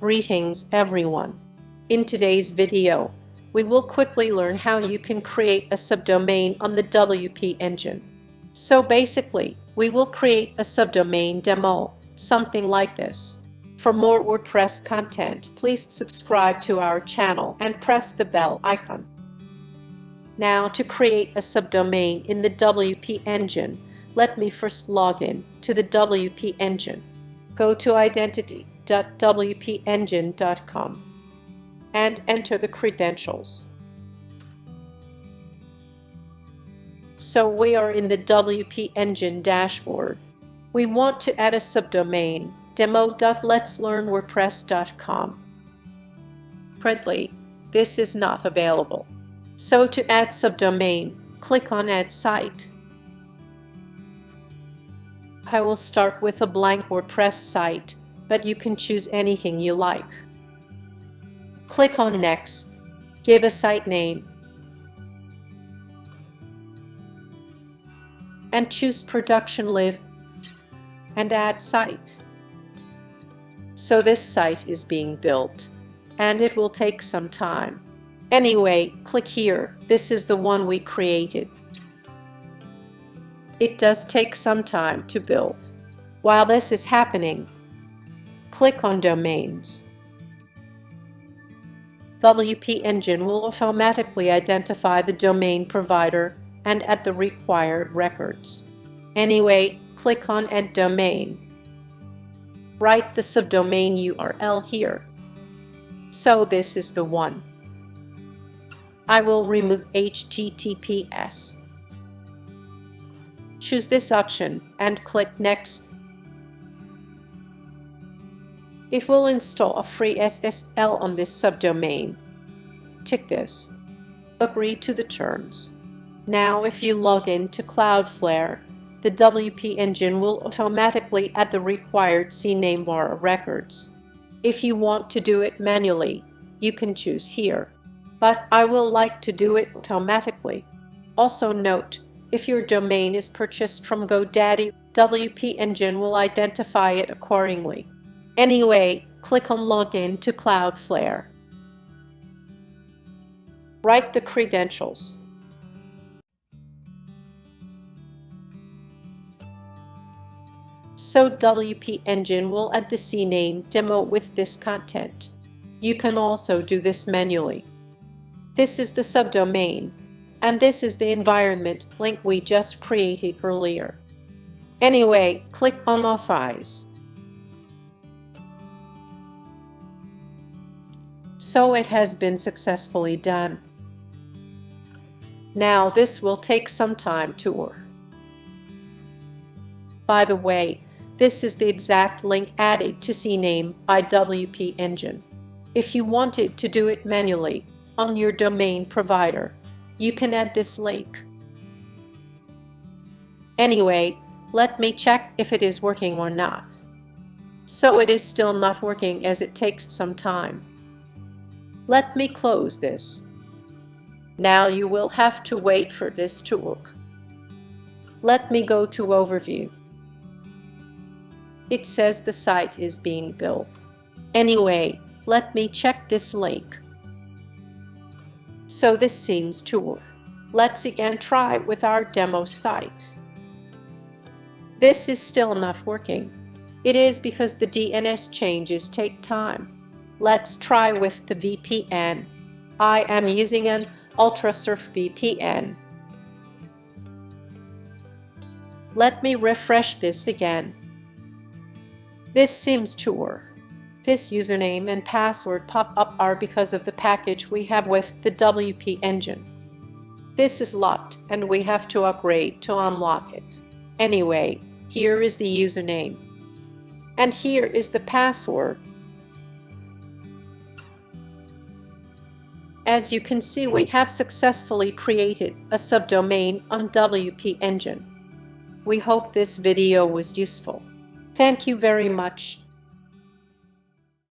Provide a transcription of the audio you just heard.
Greetings everyone. In today's video, we will quickly learn how you can create a subdomain on the WP Engine. So basically, we will create a subdomain demo, something like this. For more WordPress content, please subscribe to our channel and press the bell icon. Now, to create a subdomain in the WP Engine, let me first log in to the WP Engine. Go to identity.wpengine.com and enter the credentials. So we are in the WP Engine dashboard. We want to add a subdomain, demo.letslearnwordpress.com. Currently, this is not available. So to add subdomain, click on Add Site. I will start with a blank WordPress site, but you can choose anything you like. Click on Next, give a site name, and choose Production Live and Add Site. So this site is being built, and it will take some time. Anyway, click here. This is the one we created. It does take some time to build. While this is happening, click on Domains. WP Engine will automatically identify the domain provider and add the required records. Anyway, click on Add Domain. Write the subdomain URL here. So this is the one. I will remove HTTPS. Choose this option and click Next. It will install a free SSL on this subdomain. Tick this. Agree to the terms. Now if you log in to Cloudflare, the WP Engine will automatically add the required CNAME bar records. If you want to do it manually, you can choose here. But I will like to do it automatically. Also note, if your domain is purchased from GoDaddy, WP Engine will identify it accordingly. Anyway, click on Login to Cloudflare. Write the credentials. So WP Engine will add the CNAME demo with this content. You can also do this manually. This is the subdomain, and this is the environment link we just created earlier. Anyway, click on Authorize. So it has been successfully done. Now this will take some time to work. By the way, this is the exact link added to CNAME by WP Engine. If you wanted to do it manually on your domain provider, you can add this link. Anyway, let me check if it is working or not. So it is still not working as it takes some time. Let me close this. Now you will have to wait for this to work. Let me go to Overview. It says the site is being built. Anyway, let me check this link. So this seems to work. Let's again try with our demo site. This is still not working. It is because the DNS changes take time. Let's try with the VPN. I am using an UltraSurf VPN. Let me refresh this again. This seems to work. This username and password pop-up are because of the package we have with the WP Engine. This is locked and we have to upgrade to unlock it. Anyway, here is the username. And here is the password. As you can see, we have successfully created a subdomain on WP Engine. We hope this video was useful. Thank you very much.